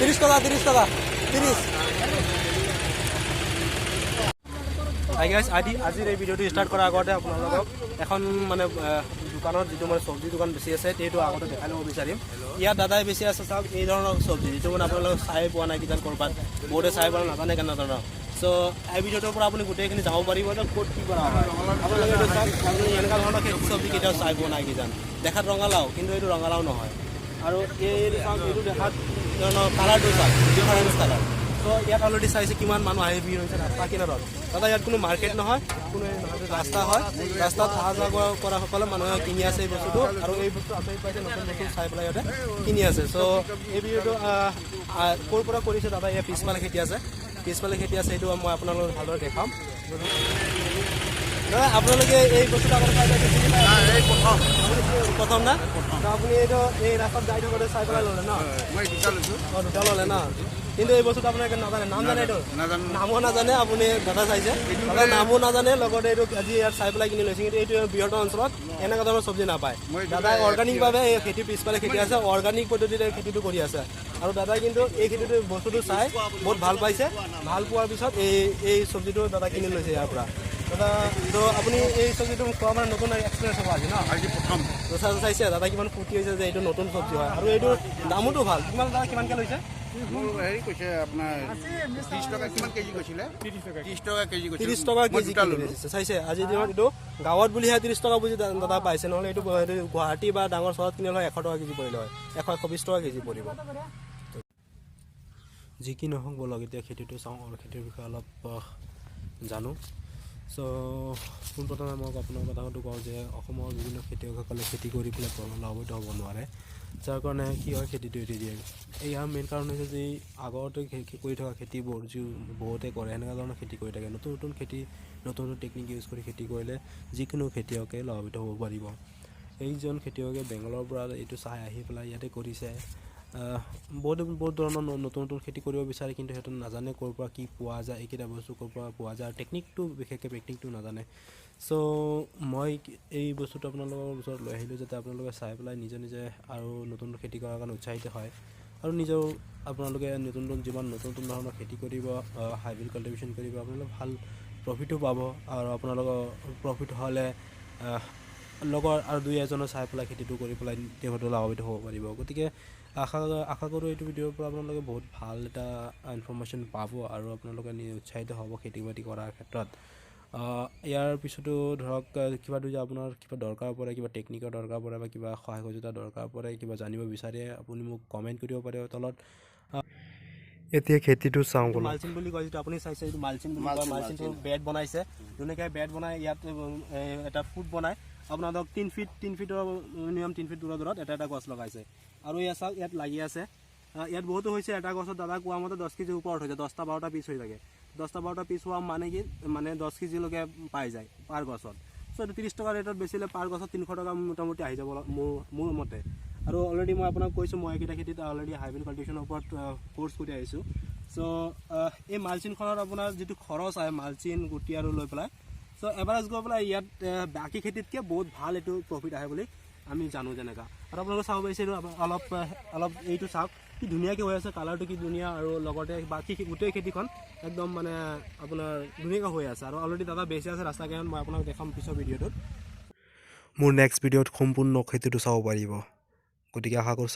30 টাকা 30 টাকা 30 hi guys আজিৰ এই ভিডিঅ'টো ষ্টাৰ্ট কৰাৰ আগতে আপোনালোকক এখন মানে দোকানত যিটো মানে চব্জি দোকান বেছি আছে সেইটো আগতে দেখাই ল'ব বিচাৰিম ইয়াত দাদাই বেছি আছে চাওক এই ধৰণৰ চব্জি যিটো মানে আপোনালোকে চাই পোৱা নাই কিজান ক'ৰবাত বহুতে চাই পোৱা নাজানে কেনেধৰণৰ চ' এই ভিডিঅ'টোৰ পৰা আপুনি গোটেইখিনি যাব পাৰিব যে ক'ত কি কৰা হয় আপোনালোকে এইটো চাওক আপুনি এনেকুৱা ধৰণৰ চব্জি কেতিয়াও চাই পোৱা নাই কিজান দেখাত ৰঙালাও কিন্তু এইটো ৰঙালাও নহয় আৰু এই চাওক এইটো দেখাত কালাৰটো চাওক ডিফাৰেঞ্চ কালাৰ চ' ইয়াত অলৰেডি চাইছে কিমান মানুহ আহি ভিৰ হৈছে ৰাস্তা কিনাৰত দাদা ইয়াত কোনো মাৰ্কেট নহয় কোনো ৰাস্তা হয় ৰাস্তাত অহা যোৱা কৰা সকলে মানুহে কিনি আছে এই বস্তুটো আৰু এই বস্তু আপুনি পাইছে নতুন বস্তু চাই পেলাই ইয়াতে কিনি আছে চ' এই ভিডিঅ'টো ক'ৰ পৰা কৰিছে দাদা ইয়াৰ পিছফালে খেতি আছে এইটো মই আপোনালোকক ভালদৰে দেখাম দাদা আপোনালোকে এই বস্তুটো আগতে চাই প্ৰথম না আপুনি এইটো এই ৰাস্তাত যাই থাকোঁতে চাই পেলাই ল'লে ন মই দুটা লৈছোঁ অঁ দুটা ল'লে ন কিন্তু এই বস্তুটো আপোনালোকে নাজানে নাম জানে এইটো নামো নাজানে আপুনি দাদা চাইছে দাদা নামো নাজানে লগতে এইটো আজি ইয়াত চাই পেলাই কিনি লৈছে কিন্তু এইটো বৃহত্তৰ অঞ্চলত এনেকুৱা ধৰণৰ চব্জি নাপায় দাদাই অৰ্গেনিকভাৱে এই খেতিৰ পিছফালে খেতি আছে অৰ্গেনিক পদ্ধতিৰে খেতিটো কৰি আছে আৰু দাদাই কিন্তু এই খেতিটো বস্তুটো চাই বহুত ভাল পাইছে ভাল পোৱাৰ পিছত এই চব্জিটো দাদা কিনি লৈছে ইয়াৰ পৰা দাদা তো আপুনি এই চব্জিটো খোৱা মানে নতুন এক্সপিৰিয়েঞ্চ হ'ব আজি ন আজি প্ৰথম চাইছে দাদা কিমান ফূৰ্তি হৈছে যে এইটো নতুন চব্জি হয় আৰু এইটোৰ দামোতো ভাল কিমান দাদা কিমানকৈ লৈছে মোৰ হেৰি কৈছে আপোনাৰ 30 টকা কিমান কেজি কৈছিলে 30 টকা কেজি কৈছে 30 টকা কেজি দিছে চাইছে আজিৰ দিনত এইটো গাঁৱত বুলিহে 30 টকা বুজি দাদা পাইছে নহ'লে এইটো গুৱাহাটী বা ডাঙৰ চহৰত কিনিলে হয় 100 টকা কেজি পৰিলে হয় 120 টকা কেজি পৰিব যি কি নহওক বলক এতিয়া খেতিটো চাওঁ আৰু খেতিৰ বিষয়ে অলপ জানো চ' পোনপ্ৰথমে মই আপোনাৰ কথাটো কওঁ যে অসমৰ বিভিন্ন খেতিয়কসকলে খেতি কৰি পেলাই লাভান্বিত হ'ব নোৱাৰে যাৰ কাৰণে কি হয় খেতিটো এৰি দিয়ে ইয়াৰ মেইন কাৰণ হৈছে যে আগতে কৰি থকা খেতিবোৰ যি বহুতে কৰে সেনেকুৱা ধৰণৰ খেতি কৰি থাকে নতুন নতুন খেতি নতুন নতুন টেকনিক ইউজ কৰি খেতি কৰিলে যিকোনো খেতিয়কে লাভান্বিত হ'ব পাৰিব এইজন খেতিয়কে বেংগলৰ পৰা এইটো চাই আহি পেলাই ইয়াতে কৰিছে বহুত ধৰণৰ নতুন নতুন খেতি কৰিব বিচাৰে কিন্তু সিহঁতে নাজানে ক'ৰ পৰা কি পোৱা যায় এইকেইটা বস্তু ক'ৰ পৰা পোৱা যায় আৰু টেকনিকটো বিশেষকৈ টেকনিকটো নাজানে চ' মই এই বস্তুটো আপোনালোকৰ ওচৰত লৈ আহিলোঁ যাতে আপোনালোকে চাই পেলাই নিজে আৰু নতুন খেতি কৰাৰ কাৰণে উৎসাহিত হয় আৰু নিজেও আপোনালোকে নতুন যিমান নতুন ধৰণৰ খেতি কৰিব হাইব্ৰিড কাল্টিভেশ্যন কৰিব আপোনালোকে ভাল প্ৰফিটো পাব আৰু আপোনালোকৰ প্ৰফিট হ'লে লগৰ আৰু দুই এজনে চাই পেলাই খেতিটো কৰি পেলাই তেওঁলোকে লাভান্বিত হ'ব পাৰিব গতিকে আশা কৰোঁ এইটো ভিডিঅ'ৰ পৰা আপোনালোকে বহুত ভাল এটা ইনফৰ্মেশ্যন পাব আৰু আপোনালোকে উৎসাহিত হ'ব খেতি বাতি কৰাৰ ক্ষেত্ৰত ইয়াৰ পিছতো ধৰক কিবা আপোনাৰ কিবা দৰকাৰ পৰে কিবা টেকনিকৰ দৰকাৰ পৰে বা কিবা সহায় সহযোগিতা দৰকাৰ পৰে কিবা জানিব বিচাৰে আপুনি মোক কমেণ্ট কৰিব পাৰে তলত এতিয়া খেতিটো চাওঁ মালচিন বুলি কয় যিটো আপুনি চাইছে এইটো মালচিন বুলি কয় মালচিনটো বেড বনাইছে ধুনীয়াকৈ বেড বনাই ইয়াত এটা ফুট বনাই আপোনাৰ ধৰক 3 ফিটৰ মিনিমাম 3 ফিট দূৰত এটা গছ লগাইছে আৰু ইয়াত চাওক ইয়াত লাগি আছে ইয়াত বহুতো হৈছে এটা গছত দাদা কোৱা মতে 10 কেজিৰ ওপৰত হৈছে 10টা 12টা পিচ হৈ থাকে 10টা 12টা পিচ হোৱা মানে কি মানে 10 কেজিলৈকে পাই যায় পাৰ গছত চ' এইটো 30 টকা ৰেটত বেচিলে পাৰ গছত 300 টকা মোটামুটি আহি যাব মোৰ মতে আৰু অলৰেডি মই আপোনাক কৈছোঁ মই এইকেইটা খেতিত অলৰেডি হাইব্ৰিড কাল্টিভেশ্যনৰ ওপৰত কোৰ্চ কৰি আহিছোঁ চ' এই মালচিনখনত আপোনাৰ যিটো খৰচ আহে মালচিন গুটি আৰু লৈ পেলাই চ' এভাৰেজ গৈ পেলাই ইয়াত বাকী খেতিতকৈ বহুত ভাল এইটো প্ৰফিট আহে বুলি আমি জানো যেনেকুৱা আৰু আপোনালোকে চাব পাৰিছে অলপ এইটো চাওক কি ধুনীয়াকৈ হৈ আছে কালাৰটো কি ধুনীয়া আৰু লগতে বাকী গোটেই খেতিখন একদম মানে আপোনাৰ ধুনীয়াকৈ হৈ আছে আৰু অলৰেডি দাদা বেছি আছে ৰাস্তা কেইখন মই আপোনাক দেখাম পিছৰ ভিডিঅ'টোত মোৰ নেক্সট ভিডিঅ'ত সম্পূৰ্ণ খেতিটো চাব পাৰিব গতিকে আশা কৰোঁ